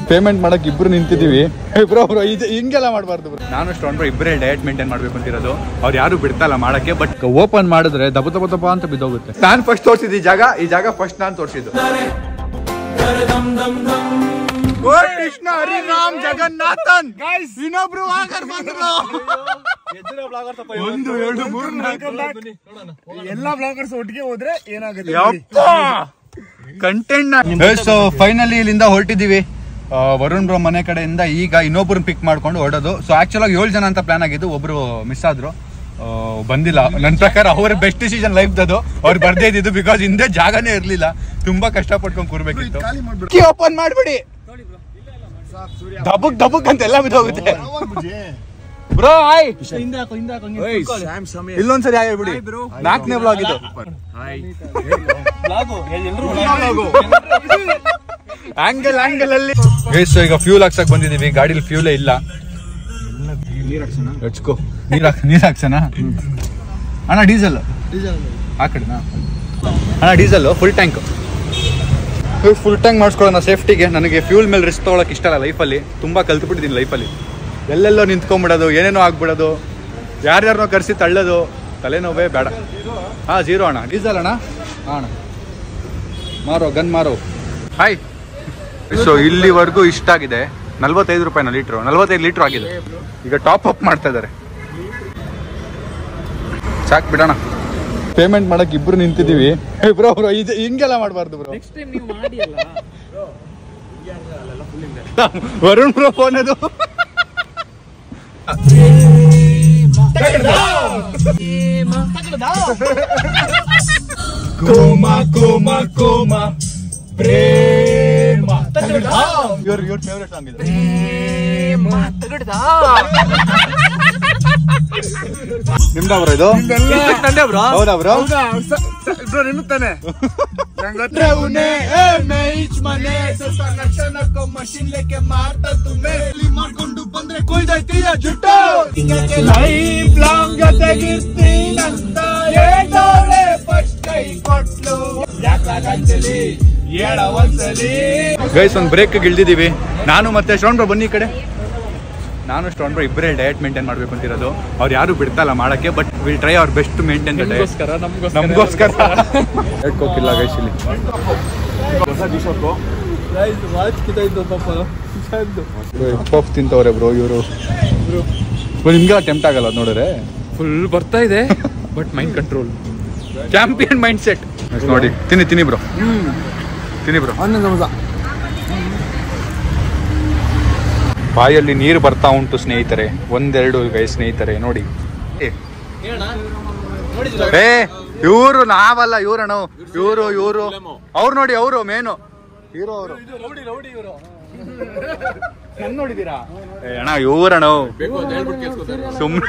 Payment ಮಾಡಕ್ ಇಬ್ರು ನಿಂತಿದೀವಿ. Bro ಇದು ಹಿಂಗೆಲ್ಲ ಮಾಡಬಾರ್ದು ಬ್ರೋ. ನಾನು ಸ್ಟೋನ್ ಇಬ್ಬರೇ ಡಯಟ್ ಮೇಂಟೈನ್ ಮಾಡ್ಬೇಕು ಅಂತಿರೋದು. ಅವ್ರು ಯಾರು ಬಿಡ್ತಲ್ಲ ಮಾಡಕ್ಕೆ. ಬಟ್ ಓಪನ್ ಮಾಡಿದ್ರೆ ದಬ ದಬ ದಬ ಅಂತ ಬಿದ್ದೋಗುತ್ತೆ. ನಾನು ಫಸ್ಟ್ ತೋರಿಸಿದ್ದು ಈ ಜಾಗ ಫಸ್ಟ್ ನಾನು ತೋರಿಸಿದ್ದು. ಕೃಷ್ಣ ಹರಿರಾಮ್ ಜಗನ್ನಾಥನ್ ಇನ್ನೊಬ್ರು ಒಂದು ಎರಡು ಮೂರು ಎಲ್ಲ ಬ್ಲಾಗರ್ಸ್ ಒಟ್ಟಿಗೆ ಹೋದ್ರೆ ಏನಾಗುತ್ತೆ ಕಂಟೆಂಟ್. ಸೊ ಫೈನಲಿ ಇಲ್ಲಿಂದ ಹೊರಟಿದೀವಿ ವರುಣ್ ಬ್ರೋ ಮನೆ ಕಡೆಯಿಂದ. ಈಗ ಇನ್ನೊಬ್ರನ್ನ ಪಿಕ್ ಮಾಡ್ಕೊಂಡು ಹೊರಡೋದು. ಸೊ ಆಕ್ಚುಲ್ ಆಗಿ 7 ಜನ ಅಂತ ಪ್ಲಾನ್ ಆಗಿದ್ದು. ಒಬ್ರು ಮಿಸ್ ಆದ್ರು, ಬಂದಿಲ್ಲ. ನನ್ನ ಪ್ರಕಾರ ಅವರ ಬೆಸ್ಟ್ ಡಿಸಿಷನ್ ಲೈಫ್ ಅದು. ಅವ್ರು ಬರ್ದೇ ಇದ್ದಿದ್ದು ಬಿಕಾಸ್ ಹಿಂದೆ ಜಾಗನೇ ಇರ್ಲಿಲ್ಲ. ತುಂಬಾ ಕಷ್ಟ ಪಟ್ಕೊಂಡು ಕೂರ್ಬೇಕಿತ್ತು. ಓಪನ್ ಮಾಡ್ಬಿಡಿ ದಬಕ್ ದಬಕ್ ಅಂತ ಎಲ್ಲ ಬಿದ್ದೋಗುತ್ತೆ ಬ್ರೋ. ಹಾಯ್ ಇಲ್ಲೊಂದ್ಸರಿ ಹಾಯ್ ಹೇಳ್ಬಿಡಿ. 4ನೇ ಬ್ಲಾಗ್ ಇದು. ಆಂಗಲ್ ಅಲ್ಲಿ ಈಗ ಫ್ಯೂಲ್ ಹಾಕ್ಸಕ್ ಬಂದಿದೀವಿ. ಗಾಡಿಲಿ ಫ್ಯೂಲೇ ಇಲ್ಲ. ನೀರ್ ಹಾಕ್ಸಣ ಅಣ್ಣ. ಡೀಸೆಲ್ ಹಾಕಣ ಅಣ್ಣ. ಡೀಸೆಲ್ ಫುಲ್ ಟ್ಯಾಂಕ್ ಮಾಡಿಸ್ಕೊಳ್ಳೋಣ ಸೇಫ್ಟಿಗೆ. ನನಗೆ ಫ್ಯೂಲ್ ಮೇಲೆ ರಿಸ್ಕ್ ತೊಗೊಳಕ್ ಇಷ್ಟ ಇಲ್ಲ ಲೈಫಲ್ಲಿ. ತುಂಬಾ ಕಲ್ತ್ಬಿಟ್ಟಿದ್ದೀನಿ ಲೈಫಲ್ಲಿ. ಎಲ್ಲೆಲ್ಲೋ ನಿಂತ್ಕೊಂಡ್ಬಿಡೋದು, ಏನೇನೋ ಆಗ್ಬಿಡೋದು, ಯಾರ್ಯಾರನೋ ಕರೆಸಿ ತಳ್ಳೋದು, ತಲೆನೋವೇ ಬೇಡ. ಹಾಂ 0 ಅಣ್ಣ. ಡೀಸೆಲ್ ಅಣ್ಣ. ಅಣ್ಣ ಮಾರೋ ಗನ್ ಮಾರೋ. ಹಾಯ್. ಸೊ ಇಲ್ಲಿವರೆಗೂ ಇಷ್ಟ ಆಗಿದೆ. 45 ರೂಪಾಯಿನ ಲೀಟ್ರು. 45 ಲೀಟ್ರ್ ಆಗಿದೆ. ಈಗ ಟಾಪ್ ಅಪ್ ಮಾಡ್ತಾ ಇದ್ದಾರೆ. ಸಾಕು ಬಿಡೋಣ. ಪೇಮೆಂಟ್ ಮಾಡಕ್ ಇಬ್ರು ನಿಂತಿದೀವಿ. ಬ್ರೋ ಇದು ಹಿಂಗೆಲ್ಲ ಮಾಡಬಾರ್ದು ಬ್ರೋ. ವರುಣ್ ಬ್ರೋ ಫೋನ್ ಅದು. ಇವ್ರ ಫೇವರೇಟ್ ಸಾಂಗ್ ಇದೆ. ನಿಮ್ದ ಬ್ರೋ ಇದು? ಹೌದಾ ಬ್ರೋ? ಬ್ರೋ ನಿಮ್ತಾನೆ. ಮಾಡ್ಕೊಂಡು ಬಂದ್ರೆ ಕೊಯ್ದೈತಿ ಜುಟ್ಟು. ಲೈಫ್ ಲಾಂಗ್ ಜೊತೆಗಿರ್ತೀನಂತ ಹೇಳೋಳೆ ಫಸ್ಟ್ ಕೈ ಕೊಟ್ಲು. ಯಾಕಾಗಂತಲಿ ಹೇಳ ಒಂದ್ಸಲಿ. ಗೈಸ್ ಒಂದು ಬ್ರೇಕ್ ಇಳ್ದಿದೀವಿ. ನಾನು ಮತ್ತೆ ಶ್ರವಣ್ ಬ್ರೋ ಬನ್ನಿ ಈ ಕಡೆ. ನಾನು ಸ್ಟೋನ್ ಬ್ರೋ ಇಬ್ಬರೇ ಡಯಟ್ ಮೇಂಟೈನ್ ಮಾಡ್ಬೇಕು ಅಂತಿರೋದು. ಅವ್ರು ಯಾರು ಬಿಡ್ತಲ್ಲ ಮಾಡಕ್ಕೆ. But will try our best to maintain the diet. ನಮಗೋಸ್ಕರ ಹೇಳ್ಕೋಕಿಲ್ಲ ಗೈಸ್ ಇಲ್ಲಿ. ಪಫ್ ತಿಂತವ್ರೆ ಬ್ರೋ ಇವರು. ನಿಮ್ಗೆಲ್ಲ ಟೆಂಪ್ಟ್ ಆಗಲ್ಲ ಅದು ನೋಡಿದ್ರೆ. ಫುಲ್ ಬರ್ತಾ ಇದೆ but mind control. Champion mindset ನೋಡಿ. ತಿನ್ನಿ ಬ್ರೋ. ತಿನ್ನಿ ಬ್ರೋ. ಬಾಯಲ್ಲಿ ನೀರು ಬರ್ತಾ ಉಂಟು ಸ್ನೇಹಿತರೆ. 1-2 ಗೈಸ್ ಸ್ನೇಹಿತರೆ ನೋಡಿ. ಇವರು ನಾವಲ್ಲ, ಇವ್ರಣ್ಣ. ಇವರು ಅವ್ರು ನೋಡಿ. ಅವರು ಮೇನು ಹೀರೋ ಅವರು. ನೋಡಿದೀರಾ ಅಣ್ಣ? ಇವ್ರಣ್ಣ ಸುಮ್ಮನೆ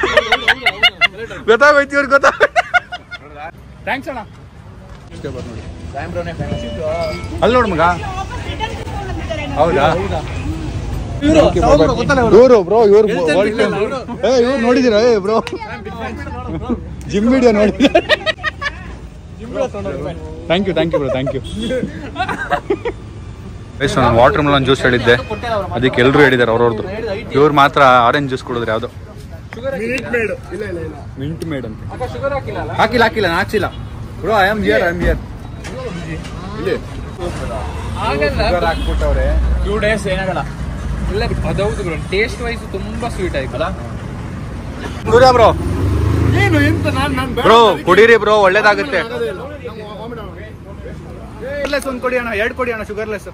ಗೊತ್ತಾಗೋಯ್ತು. ಇವ್ರಿಗೆ ಗೊತ್ತಾಗೋಯ್ತು. ಥ್ಯಾಂಕ್ಸ್ ಅಣ್ಣ. ಅಲ್ಲಿ ನೋಡು ಮಗ. ಹೌದಾ? ಇವರು ಬ್ರೋ ಇವ್ರು ನೋಡಿದೀರಾ ಬ್ರೋ? ಜಿಮ್ ವಿಡಿಯೋ ನೋಡಿದ್ದೀರಾ? Thank you bro. Thank you. ನಾನು ವಾಟರ್ ಮೆಲನ್ ಜ್ಯೂಸ್ ಹೇಳಿದ್ದೆ. ಅದಕ್ಕೆ ಎಲ್ಲರೂ ಹೇಳಿದ್ದಾರೆ ಅವ್ರವ್ರದ್ದು. ಇವ್ರು ಮಾತ್ರ ಆರೆಂಜ್ ಜ್ಯೂಸ್ ಕುಡಿದ್ರೆ. ಯಾವುದು ಮಿಂಟ್ ಮೇಡ್ ಅಂತ. ಹಾಕಿಲ್ಲ ನಾನು ಹಾಕ್ಸಿಲ್ಲ ಬ್ರೋ. I am here. ಹಾಕ್ಬಿಟ್ಟವ್ರೆ 2 days ಏನಾಗಲ್ಲ. ಇಲ್ಲ ಅದೌದು ಬ್ರೋ. ಟೇಸ್ಟ್ ವೈಸ್ ತುಂಬಾ ಸ್ವೀಟ್ ಆಯ್ತಲ್ಲ ಬ್ರೋ. ಬ್ರೋ ಕುಡೀರಿ ಬ್ರೋ, ಒಳ್ಳೇದಾಗುತ್ತೆ. ಒಂದು ಕೊಡಿ ಅಣ್ಣ. 2 ಕೊಡಿ ಅಣ್ಣ ಶುಗರ್ಲೆಸ್.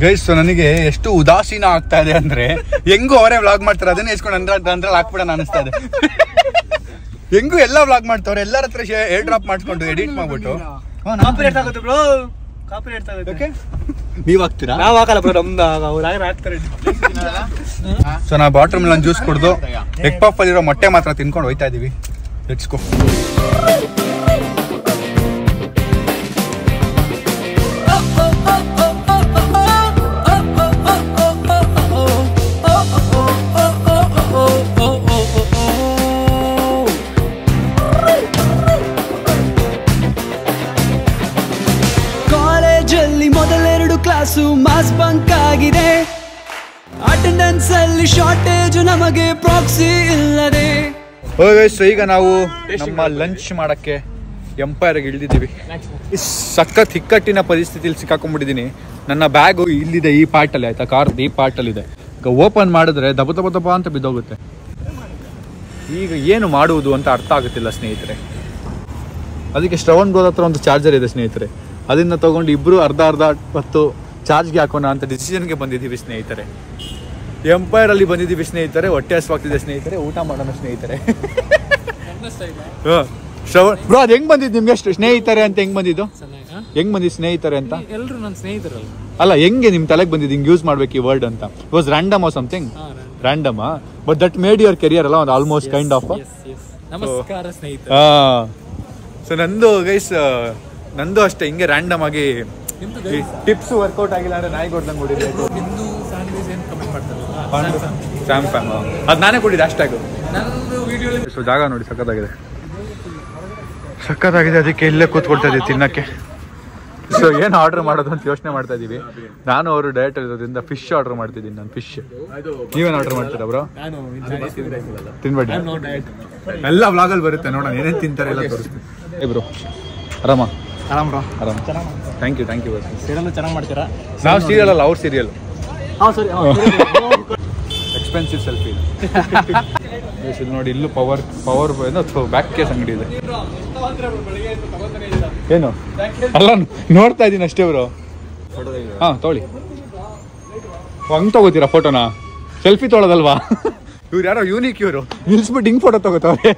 ಗೈಸ್ ನನಗೆ ಎಷ್ಟು ಉದಾಸೀನ ಆಗ್ತಾ ಇದೆ ಅಂದ್ರೆ, ಹೆಂಗು ಅವರೇ ವ್ಲಾಗ್ ಮಾಡ್ತಾರೆ ಅದನ್ನೇ ಇಸ್ಕೊಂಡು ಅಂದ್ರಲ್ಲಿ ಹಾಕ್ಬಿಡೋಣ ಅನಿಸ್ತಾ ಇದೆ. ಹೆಂಗು ಎಲ್ಲ ವ್ಲಾಗ್ ಮಾಡ್ತವ್ರೆ. ಎಲ್ಲರ ಹತ್ರ ಏರ್ ಡ್ರಾಪ್ ಮಾಡ್ಕೊಂಡು ಎಡಿಟ್ ಮಾಡ್ಬಿಟ್ಟು. ನೀವ್ ಹಾಕ್ತೀರಾ? ನಾವ್ ಹಾಕಲ್ಲ ಬ್ರೋ. ನಮ್ದು ಹಾಕ್ತಾರೆ. ಸೊ ನಾವು ವಾಟರ್ ಮೆಲನ್ ಜ್ಯೂಸ್ ಕುಡಿದು ಎಗ್ ಪಫ್ ಅಲ್ಲಿರೋ ಮೊಟ್ಟೆ ಮಾತ್ರ ತಿನ್ಕೊಂಡು ಹೋಯ್ತಾ ಇದೀವಿ. Let's go. Gone ಕಾಲೇಜಲ್ಲಿ ಮೊದಲೆರಡು ಕ್ಲಾಸು ಮಾಸ್ ಬಂಕ್ ಆಗಿದೆ. ಅಟೆಂಡೆನ್ಸ್ ಅಲ್ಲಿ ಶಾರ್ಟೇಜ್ ನಮಗೆ ಪ್ರಾಕ್ಸಿ ಇಲ್ಲದೆ. ಸೊ ಈಗ ನಾವು ನಮ್ಮ ಲಂಚ್ ಮಾಡಕ್ಕೆ ಎಂಪೈರ್ಗೆ ಇಳಿದಿದ್ದೀವಿ. ಸಖತ್ ಇಕ್ಕಟ್ಟಿನ ಪರಿಸ್ಥಿತಿಯಲ್ಲಿ ಸಿಕ್ಕಾಕೊಂಡ್ಬಿಟ್ಟಿದ್ದೀನಿ. ನನ್ನ ಬ್ಯಾಗು ಇಲ್ಲಿದೆ, ಈ ಪಾರ್ಟಲ್ಲಿ ಆಯ್ತಾ, ಕಾರ್ದು ಈ ಪಾರ್ಟಲ್ಲಿದೆ. ಈಗ ಓಪನ್ ಮಾಡಿದ್ರೆ ದಬ ದಬ ದಬ ಅಂತ ಬಿದ್ದೋಗುತ್ತೆ. ಈಗ ಏನು ಮಾಡುವುದು ಅಂತ ಅರ್ಥ ಆಗುತ್ತಿಲ್ಲ ಸ್ನೇಹಿತರೆ. ಅದಕ್ಕೆ ಶ್ರವಣ್ ಬ್ರೋ ಹತ್ರ ಒಂದು ಚಾರ್ಜರ್ ಇದೆ ಸ್ನೇಹಿತರೆ, ಅದನ್ನ ತಗೊಂಡು ಇಬ್ರು ಅರ್ಧ ಹೊತ್ತು ಚಾರ್ಜ್ಗೆ ಹಾಕೋಣ ಅಂತ ಡಿಸಿಷನ್ಗೆ ಬಂದಿದ್ದೀವಿ ಸ್ನೇಹಿತರೆ. ಎಂಪೈರ್ ಅಲ್ಲಿ ಬಂದಿದ್ದೀವಿ ಸ್ನೇಹಿತರೆ. ಹೊಟ್ಟೆ ಹಸುವಾಗ್ತಿದೆ ಸ್ನೇಹಿತರೆ, ಊಟ ಮಾಡೋಣ ಸ್ನೇಹಿತರೆ. ಶ್ರವಣ್ ಬ್ರೋ, ಅದು ಹೆಂಗ್ ಬಂದಿದ್ದು ನಿಮ್ಗೆ? ಎಷ್ಟು ಸ್ನೇಹಿತರೆ ಅಂತ ಹೆಂಗ್ ಬಂದಿದ್ದು? ಹೆಂಗ್ ಬಂದಿದ್ದು ಸ್ನೇಹಿತರೆ ಅಂತ? ಎಲ್ಲರೂ ನನ್ನ ಸ್ನೇಹಿತರಲ್ಲ. ಅಲ್ಲ, ಹೆಂಗೆ ನಿಮ್ ತಲೆಗೆ ಬಂದಿದ್ದು ಹಿಂಗ್ ಯೂಸ್ ಮಾಡ್ಬೇಕು ಈ ವರ್ಡ್ ಅಂತ? It was random or something? Random, but that made your career ಅಲ್ಲ, ಒಂದು ಆಲ್ಮೋಸ್ಟ್ ಕೈಂಡ್ ಆಫ್. ನಮಸ್ಕಾರ ಸ್ನೇಹಿತರೆ. ಸೊ ನಂದು ಅಷ್ಟೇ ಹಿಂಗೆ ರ್ಯಾಂಡಮ್ ಆಗಿ ಟಿಪ್ಸ್ ವರ್ಕೌಟ್ ಆಗಿಲ್ಲ ಅಂದ್ರೆ ನಾಯಿ ಕೊಡ್ದಂಗೆ ಕೊಡಿದ್ರೆ ಸ್ಯಾಮ್ ಫ್ಯಾಮ್ ಅದು ನಾನೇ ಕೊಟ್ಟಿದ್ದೆ ಅಷ್ಟಾಗು. ಸೊ ಜಾಗ ನೋಡಿ ಸಕ್ಕತ್ತಾಗಿದೆ, ಅದಕ್ಕೆ ಇಲ್ಲೇ ಕೂತ್ಕೊಳ್ತಾ ಇದ್ದೀವಿ ತಿನ್ನಕ್ಕೆ. ಸೊ ಏನು ಆರ್ಡರ್ ಮಾಡೋದು ಅಂತ ಯೋಚನೆ ಮಾಡ್ತಾ ಇದೀವಿ. ನಾನು ಅವರು ಡಯಟ್ ಇರೋದ್ರಿಂದ ಫಿಶ್ ಆರ್ಡರ್ ಮಾಡ್ತಿದ್ದೀನಿ. ನಾನು ಫಿಶ್, ನೀವೇನು ಆರ್ಡರ್ ಮಾಡ್ತೀರಾ ಬ್ರೋ? ತಿನ್ಬೇಡಿ, ಎಲ್ಲ ವ್ಲಾಗಲ್ಲಿ ಬರುತ್ತೆ ನೋಡೋಣ ಏನೇನು ತಿಂತಾರೆ ಎಲ್ಲ ತೋರಿಸ್ತೀನಿ. ಬ್ರೋ ಆರಾಮ ಬ್ರೋ, ಆರಾಮ. ಥ್ಯಾಂಕ್ ಯು ಸೀರಿಯಲ್ ಚೆನ್ನಾಗಿ ಮಾಡ್ತೀರಾ? ನಾವು ಸೀರಿಯಲ್ ಅಲ್ಲ, ಅವ್ರ ಸೀರಿಯಲ್. ಎಕ್ಸ್ಪೆನ್ಸಿವ್ ಸೆಲ್ಫಿ ಇದು ನೋಡಿ. ಇಲ್ಲೂ ಪವರ್ ಬ್ಯಾಕ್ ಕೇಸ್ ಅಂಗಡಿ ಇದೆ. ಏನು ಅಲ್ಲ, ನೋಡ್ತಾ ಇದ್ದೀನಿ ಅಷ್ಟೇ ಬ್ರೋ. ಹಾ ತೊಗೊಳ್ಳಿ. ಹಂಗ್ ತಗೋತೀರಾ ಫೋಟೋನ? ಸೆಲ್ಫಿ ತೊಗೊಳೋದಲ್ವಾ? ಇವ್ರು ಯಾರೋ ಯೂನಿಕ್, ಇವರು ನಿಲ್ಸ್ಬಿಟ್ಟು ಹಿಂಗ್ ಫೋಟೋ ತಗೋತಾವ್ರೆ.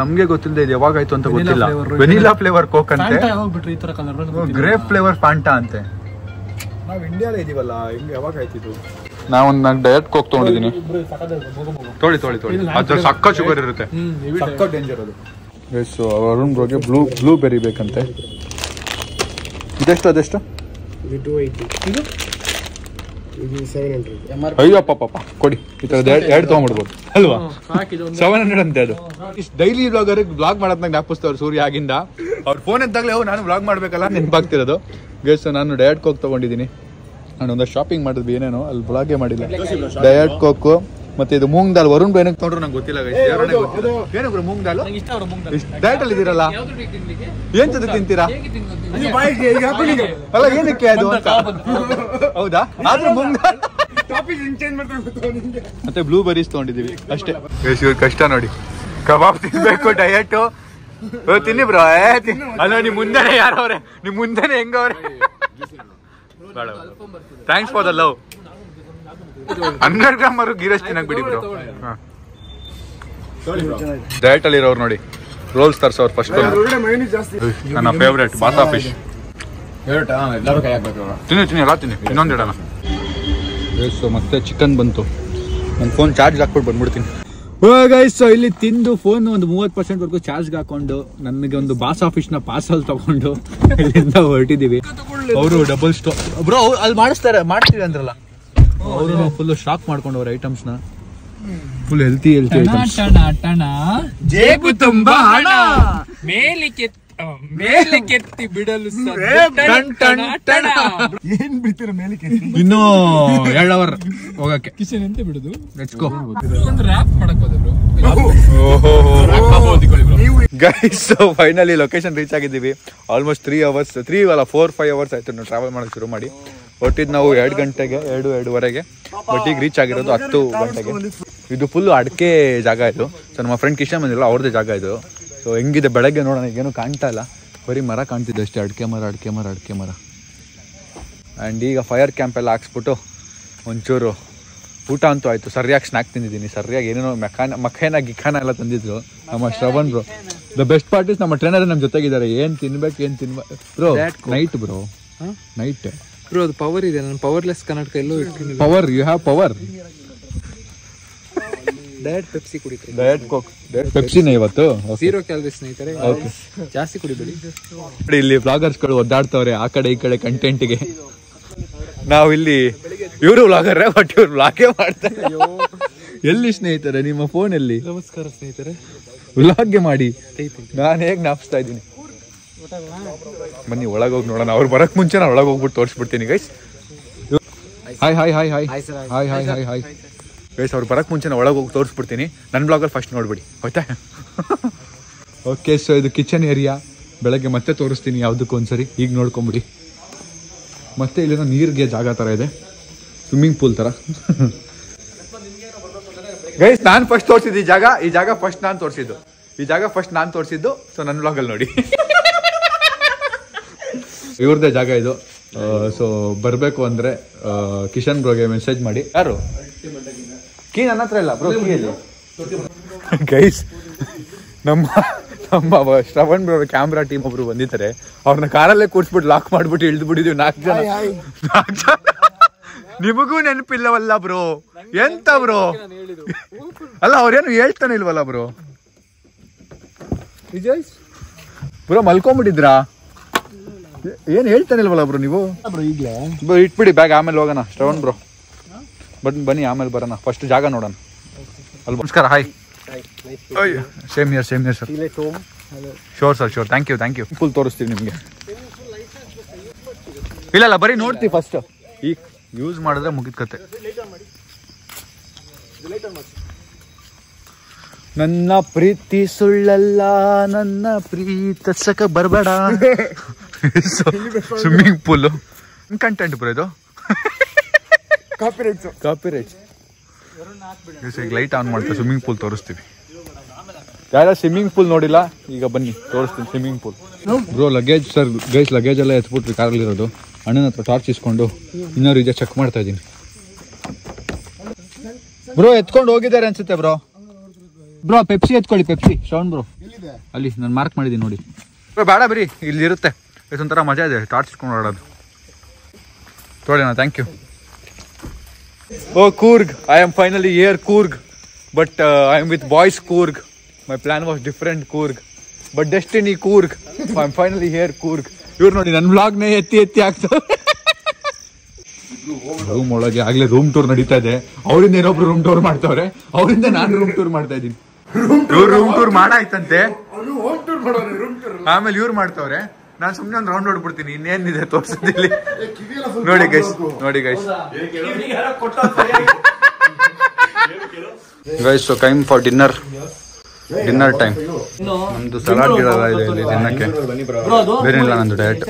ನಮ್ಗೆ ಗೊತ್ತಿಲ್ಲದೆ ಇದು ಯಾವಾಗಾಯ್ತು ಅಂತ ಗೊತ್ತಿಲ್ಲ. ವೆನಿಲಾ ಫ್ಲೇವರ್ ಕೋಕ್ ಅಂತೆ, ಗ್ರೇಪ್ ಫ್ಲೇವರ್ ಫ್ಯಾಂಟಾ ಅಂತೆ. ನಾವು ಇಂಡಿಯಾದ ಇದೀವಲ್ಲ, ಹಿಂಗೆ ಯಾವಾಗ ಆಯ್ತಿದ್ದು? ನಾನು ಡಯಟ್ ಕೋಕ್ ತಗೊಂಡಿದ್ದೀನಿ. ತೊಳಿ ಅದ್ರ ಸಕ್ಕ ಶುಗರ್ ಇರುತ್ತೆ, ಸಕ್ಕ ಡೇಂಜರ್ ಅದು. ಸೊ ಅರುಣ್ ಬ್ರೋಗೆ ಬ್ಲೂ ಬೆರಿ ಬೇಕಂತೆ. ಅದೆಷ್ಟು? ಅಯ್ಯಪ್ಪ ಕೊಡಿ, ಈ ತರದ್ ಎರಡು ತಗೊಂಡ್ಬಿಡ್ಬೋದು ಅಲ್ವಾ? 700 ಅಂತೆ ಅದು. ಡೈಲಿ ಬ್ಲಾಗ್ ಮಾಡೋದ್ನಾಗ ಜ್ಞಾಪಿಸ್ತವ್ರು ಸೂರ್ಯ ಆಗಿಂದ. ಅವ್ರ ಫೋನ್ ಎದ್ದಾಗಲೇ ನಾನು ಬ್ಲಾಗ್ ಮಾಡ್ಬೇಕಲ್ಲ ನೆನಪಾಗ್ತಿರೋದು. ಗೈಸ್ ನಾನು ಡಯಟ್ ಕೋಕ್ ತಗೊಂಡಿದ್ದೀನಿ. ನಾನು ಒಂದಷ್ಟು ಶಾಪಿಂಗ್ ಮಾಡಿದ್ವಿ, ಏನೇನೋ ಅಲ್ಲಿ ಬ್ಲಾಗೇ ಮಾಡಿಲ್ಲ. ಡಯಟ್ ಕೋಕು ಮತ್ತೆ ಇದು ಮೂಂಗ್ ದಾಲ್. ವರುಣ್ ಬೈ ಏನಕ್ಕೆ ತೊಗೊಂಡ್ರು ನಂಗೆ ಗೊತ್ತಿಲ್ಲ. ಏನಕ್ಕೆ ಮೂಂಗ್ ದಾಲ್? ಡಯಟ್ ಅಲ್ಲಿ ಇದೀರಲ್ಲ, ಏನ್ ಜೊತೆ ತಿಂತೀರಾ? ಅಲ್ಲ ಏನಕ್ಕೆ ಅದು ಅಂತ. ಹೌದಾ? ಆದ್ರೆ ಮೂಂಗ್ ದಾಲ್ ಮತ್ತೆ ಬ್ಲೂ ಬೆರೀಸ್ ತಗೊಂಡಿದೀವಿ ಅಷ್ಟೇ. ಕಷ್ಟ ನೋಡಿ, ಕಬಾಬ್ ತಿನ್ಬೇಕು ಡಯಟ್. ತಿನ್ನಿ ಬ್ರೋ. ಅಲ್ಲ ನಿಮ್ ಮುಂದೆನೆ ಯಾರವ್ರೆ, ನಿಮ್ ಮುಂದೆನೆ ಹೆಂಗವ್ರೆ. Thanks for the love. 100 gram ಗೀರಸ್ ತಿನ್ನಕ್ ಬಿಡಿ ಬ್ರೋ. ಡಯಟ್ ಅಲ್ಲಿ ಇರೋರು ನೋಡಿ, ರೋಲ್ಸ್ ತರ್ಸೋರು ಫಸ್ಟ್. ನನ್ನ ಫೇವ್ರೇಟ್ ಬಾತಾ ಫಿಶ್. ತಿನ್ನಿ ಎಲ್ಲ ತಿನ್ನಿ, ಇನ್ನೊಂದು ಇಡೋಣ. ಸೊ ಮತ್ತೆ ಚಿಕನ್ ಬಂತು. ನನ್ನ ಫೋನ್ ಚಾರ್ಜ್ ಹಾಕ್ಬಿಟ್ಟು ಬಂದ್ಬಿಡ್ತೀನಿ. ಗೈಸ್ ಇಲ್ಲಿ ತಿಂದು ಫೋನ್ ಒಂದು 30% ವರ್ಗು ಚಾರ್ಜ್ಗೆ ಹಾಕೊಂಡು ನನಗೆ ಒಂದು ಬಾಸಾ ಫಿಶ್ ನ ಪಾರ್ಸಲ್ ತಗೊಂಡು ಇಲ್ಲಿಂದ ಹೊರಟಿದೀವಿ. ಅವರು ಡಬಲ್ ಸ್ಟೋರ್ ಬ್ರೋ ಅಲ್ಲಿ ಮಾಡ್ತೀವಿ ಅಂದ್ರಲ್ಲ, ಅವರು ಫುಲ್ ಸ್ಟಾಕ್ ಮಾಡ್ಕೊಂಡವ್ರ ಐಟಮ್ಸ್ ನ. ಫುಲ್ ಹೆಲ್ತಿ ಜೇಬು ತುಂಬಾ ಹಣ, ಮೇಲೆ ಕೆತ್ತಿ ಬಿಡಲು ಏನ್ ಬಿಡ್ತೀರ ಮೇಲೆ ಇನ್ನೂ 2 ಅವರ್ ಹೋಗಕ್ಕೆ. ಕಿಚನ್ ಅಂತ ಬಿಡುದು. Let's go. ಒಂದು ರ್ಯಾಪ್ ಮಾಡಕ್ ಹೋದ್ರು. ಗೈಸ್ ಫೈನಲಿ ಲೊಕೇಶನ್ ರೀಚ್ ಆಗಿದ್ದೀವಿ. ಆಲ್ಮೋಸ್ಟ್ 4-5 ಅವರ್ಸ್ ಆಯ್ತು ನಾವು ಟ್ರಾವೆಲ್ ಮಾಡಕ್ ಶುರು ಮಾಡಿ. ಹೊಟ್ಟಿದ್ ನಾವು 2 ಗಂಟೆಗೆ 2-2:30ಗೆ, ಬಟ್ ಈಗ ರೀಚ್ ಆಗಿರೋದು 10 ಗಂಟೆಗೆ. ಇದು ಫುಲ್ ಅಡಿಕೆ ಜಾಗ ಇದು. ಸೊ ನಮ್ಮ ಫ್ರೆಂಡ್ ಕಿಶನ್ ಬಂದಿಲ್ಲ, ಅವ್ರದ್ದೇ ಜಾಗ ಇದು. ಸೊ ಹೆಂಗಿದೆ ಬೆಳಗ್ಗೆ ನೋಡೋಣ. ಈಗೇನು ಕಾಣ್ತಾ ಇಲ್ಲ, ಬರೀ ಮರ ಕಾಣ್ತಿದ್ದೆ ಅಷ್ಟೇ, ಅಡಿಕೆ ಮರ. ಆ್ಯಂಡ್ ಈಗ ಫೈರ್ ಕ್ಯಾಂಪ್ ಎಲ್ಲ ಹಾಕ್ಸ್ಬಿಟ್ಟು ಒಂಚೂರು ಊಟ ಅಂತೂ ಆಯಿತು. ಸರಿಯಾಗಿ ಸ್ನ್ಯಾಕ್ ತಿಂದಿದ್ದೀನಿ. ಸರಿಯಾಗಿ ಏನೇನೋ ಮಖೇನ ಗಿಖಾನ ಎಲ್ಲ ತಂದಿದ್ರು ನಮ್ಮ Shravan bro. The best part is ನಮ್ಮ ಟ್ರೈನರ್ ನಮ್ಮ ಜೊತೆಗಿದ್ದಾರೆ. ಏನು ತಿನ್ಬೇಕು bro. Night bro, night bro ಅದು ಪವರ್ ಇದೆ. ನಾನು ಪವರ್ಲೆಸ್ ಕರ್ನಾಟಕ ಎಲ್ಲೋ ಇಟ್ಕೊಂಡಿದ್ದೀನಿ. Power, you have power. Diet Pepsi ಕುಡಿತೀವಿ. ಡಯಟ್ ಕೋಕ್, ಪೆಪ್ಸಿನ ಇವತ್ತು 0 ಕ್ಯಾಲರೀಸ್ ಸ್ನೇಹಿತರೆ, ಜಾಸ್ತಿ ಕುಡಿಬೇಡಿ. ಇಲ್ಲಿ ವ್ಲಾಗರ್ಸ್ಗಳು ಒದ್ದಾಡ್ತವ್ರೆ ಆ ಕಡೆ ಈ ಕಡೆ ಕಂಟೆಂಟ್ಗೆ. ನಾವು ಇಲ್ಲಿ ಇವರು ವ್ಲಾಗರ್, ಬಟ್ ಇವ್ರು ವ್ಲಾಗೇ ಮಾಡ್ತಾರೆ. ಎಲ್ಲಿ ಸ್ನೇಹಿತರೆ ನಿಮ್ಮ ಫೋನ್ ಎಲ್ಲಿ? ನಮಸ್ಕಾರ ಸ್ನೇಹಿತರೆ. ವ್ಲಾಗ್ಗೆ ಮಾಡಿ ನಾನು ಹೇಗೆ ನಾಪಿಸ್ತಾ ಇದ್ದೀನಿ. ಬನ್ನಿ ಒಳಗೆ ಹೋಗಿ ನೋಡೋಣ. ಅವ್ರು ಬರಕ್ ಮುಂಚೆ ನಾನು ಒಳಗೆ ಹೋಗ್ಬಿಟ್ಟು ತೋರಿಸ್ಬಿಡ್ತೀನಿ guys. Hi hi hi hi hi hi hi hi guys. ಅವ್ರು ಬರಕ್ ಮುಂಚೆ ನಾನು ಒಳಗೆ ಹೋಗಿ ತೋರಿಸ್ಬಿಡ್ತೀನಿ. ನನ್ನ ಬ್ಲಾಗಲ್ಲಿ ಫಸ್ಟ್ ನೋಡ್ಬಿಡಿ ಆಯ್ತಾ. ಓಕೆ, ಸೊ ಇದು ಕಿಚನ್ ಏರಿಯಾ. ಬೆಳಗ್ಗೆ ಮತ್ತೆ ತೋರಿಸ್ತೀನಿ ಯಾವುದಕ್ಕೂ ಒಂದ್ಸರಿ. ಈಗ ನೋಡ್ಕೊಂಬಿಡಿ. ಮತ್ತೆ ಇಲ್ಲಿನ ನೀರಿಗೆ ಜಾಗ ಥರ ಇದೆ, ಸ್ವಿಮ್ಮಿಂಗ್ ಪೂಲ್ ಥರ. ಗೈಸ್ ನಾನು ಫಸ್ಟ್ ತೋರಿಸಿದ್ದು ಈ ಜಾಗ ಫಸ್ಟ್ ನಾನು ತೋರಿಸಿದ್ದು. ಸೊ ನನ್ನ ಬ್ಲಾಗಲ್ಲಿ ನೋಡಿ. ಇವ್ರದ್ದೇ ಜಾಗ ಇದು. ಸೊ ಬರಬೇಕು ಅಂದರೆ ಕಿಶನ್ ಬ್ರೋಗೆ ಮೆಸೇಜ್ ಮಾಡಿ. ಯಾರು ಕೀ ನನ್ನ ಹತ್ರ ಇಲ್ಲ ಬ್ರೋ, ಕೀಯಲ್ಲಿ. ಗೈಸ್ ನಮ್ಮ ಶ್ರವಣ್ ಬ್ರೋ ಕ್ಯಾಮ್ರಾ ಟೀಮ್ ಒಬ್ರು ಬಂದಿದ್ದಾರೆ. ಅವ್ರನ್ನ ಕಾರಲ್ಲೇ ಕೂರ್ಸ್ಬಿಟ್ಟು ಲಾಕ್ ಮಾಡ್ಬಿಟ್ಟು ಇಳಿದು ಬಿಟ್ಟಿದೀವಿ 4 ಜನ. ನಿಮಗೂ ನೆನಪಿಲ್ಲವಲ್ಲ ಬ್ರೋ? ಎಂತ ಬ್ರೋ? ಅಲ್ಲ ಅವ್ರೇನು ಹೇಳ್ತಾನೆ ಇಲ್ವಲ್ಲ ಬ್ರೋ? ಬ್ರೋ ಮಲ್ಕೊಂಡ್ಬಿಟ್ಟಿದ್ರಾ? ಏನ್ ಹೇಳ್ತಾನೆ ಇಲ್ವಲ್ಲ ಬ್ರೋ ನೀವು? ಈಗಲೇ ಇಟ್ಬಿಡಿ ಬ್ಯಾಗ್, ಆಮೇಲೆ ಹೋಗೋಣ. ಶ್ರವಣ್ ಬ್ರೋ ಬನ್ನಿ ಆಮೇಲೆ ಬರೋಣ. ಫಸ್ಟ್ ಜಾಗ ನೋಡೋಣ ಅಲ್ವಾ? ನಮಸ್ಕಾರ. Hi. Same year sir. Sure thank you. Full ತೋರಿಸ್ತೀವಿ ನಿಮಗೆ. ಇಲ್ಲ ಬರೀ ನೋಡ್ತೀವಿ ಫಸ್ಟ್. ಈಗ ಯೂಸ್ ಮಾಡಿದ್ರೆ ಮುಗಿದ ಕತೆ. ನನ್ನ ಪ್ರೀತಿ ಸುಳ್ಳಲ್ಲ, ನನ್ನ ಪ್ರೀತಿಸಕ ಬರಬೇಡ. ಸ್ವಿಮ್ಮಿಂಗ್ ಪೂಲ್ ಕಂಟೆಂಟ್ ಬರೋ ಇದು. ಕಾಪಿರೈಟ್ಸ್. ಈಗ ಲೈಟ್ ಆನ್ ಮಾಡ್ತೀವಿ, ಸ್ವಿಮ್ಮಿಂಗ್ ಪೂಲ್ ತೋರಿಸ್ತೀವಿ. ಯಾರ ಸ್ವಿಮ್ಮಿಂಗ್ ಪೂಲ್ ನೋಡಿಲ್ಲ? ಈಗ ಬನ್ನಿ ತೋರಿಸ್ತೀನಿ swimming pool. Bro luggage sir guys, luggage ಎಲ್ಲ ಎತ್ಬಿಟ್ರಿ ಕಾರಲ್ಲಿರೋದು. ಅಣ್ಣನ ಹತ್ರ ಟಾರ್ಚ್ ಇಸ್ಕೊಂಡು ಇನ್ನೊರು ಈಗ ಚೆಕ್ ಮಾಡ್ತಾ ಇದ್ದೀನಿ. ಬ್ರೋ ಎತ್ಕೊಂಡು ಹೋಗಿದ್ದಾರೆ ಅನ್ಸುತ್ತೆ ಬ್ರೋ. ಪೆಪ್ಸಿ ಎತ್ಕೊಳ್ಳಿ, ಪೆಪ್ಸಿ. ಶ್ರವಣ್ ಬ್ರೋ ಅಲ್ಲಿ ನಾನು ಮಾರ್ಕ್ ಮಾಡಿದ್ದೀನಿ ನೋಡಿ. ಬ್ರೋ ಬೇಡ ಬರೀ ಇಲ್ಲಿ ಇರುತ್ತೆ. ಇದೊಂಥರ ಮಜಾ ಇದೆ ಟಾರ್ಚ್ ಇಸ್ಕೊಂಡು ಓಡೋದು. ತೊಗೊಳ್ಳೋಣ. Thank you. Oh Coorg, I am finally here Coorg, but I am with boys Coorg. My plan was different Coorg, but destiny Coorg. So I am finally here Coorg. ಇವ್ರು ನೋಡಿ ನನ್ನ ವ್ಲಾಗ್ನೇ ಎತ್ತಿ ಆಗ್ತದೆ. ರೂಮ್ ಒಳಗೆ ಆಗ್ಲೇ ರೂಮ್ ಟೂರ್ ನಡೀತಾ ಇದೆ. ಅವರಿಂದ ಏನೊಬ್ರು ರೂಮ್ ಟೂರ್ ಮಾಡ್ತಾವ್ರೆ, ಅವರಿಂದ ನಾನು ರೂಮ್ ಟೂರ್ ಮಾಡ್ತಾ ಇದ್ದೀನಿ. ಇವ್ರು ರೂಮ್ ಟೂರ್ ಮಾಡಾಯ್ತಂತೆ, ಆಮೇಲೆ ಇವ್ರು ಮಾಡ್ತಾವ್ರೆ. ನಾನು ಸುಮ್ಮನೆ ಒಂದು ರೌಂಡ್ ಹೊಡ್ಬಿಡ್ತೀನಿ. ಇನ್ನೇನಿದೆ ತೋರಿಸೋದಿಲ್ಲಿ. ನೋಡಿ guys so time for dinner time. ನಮ್ದು ಸಲಾಡ್ ಗಿಡಲ್ಲ ಇದೆ ಇಲ್ಲಿ ತಿನ್ನಕ್ಕೆ, ಬೇರೆ ಇಲ್ಲ ನಂದು ಡಯಟ್.